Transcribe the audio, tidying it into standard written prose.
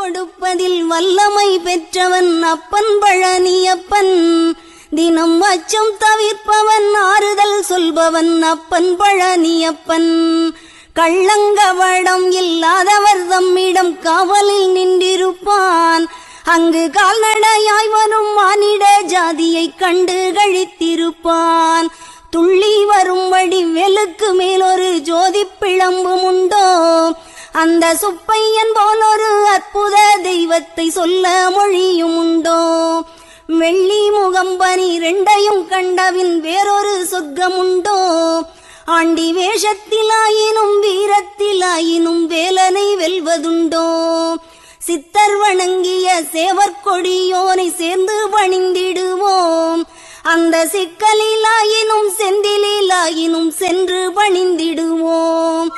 கொடுப்பதில் வல்லமை பெற்றவன் அப்பன் பழனியப்பன். தினம் அச்சம் தவிர்ப்பவன் ஆறுதல் சொல்பவன் அப்பன் பழனியப்பன். கள்ளங்கவடம் இல்லாதவர் தம்மிடம் காவலில் நின்றிருப்பான். அங்கு கால்நடையாய் வரும் மானிட ஜாதியை கண்டு கழித்திருப்பான். துள்ளி வரும்படி வெளுக்கு மேலொரு ஜோதி பிழம்பும் உண்டோ, அந்த சுப்பையன் போலொரு அற்புத தெய்வத்தை சொல்ல மொழியும் உண்டோ. வெள்ளி முகம்பனி ரெண்டையும் கண்டவின் வேறொரு சொர்க்கம் உண்டோ, ஆண்டி வேஷத்திலாயினும் வீரத்திலாயினும் வேலனை வெல்வதுண்டோ. சித்தர் வணங்கிய சேவற்கொடியோனை சேர்ந்து பணிந்திடுவோம், அந்த சிக்கலிலாயினும் செந்திலாயினும் சென்று பணிந்திடுவோம்.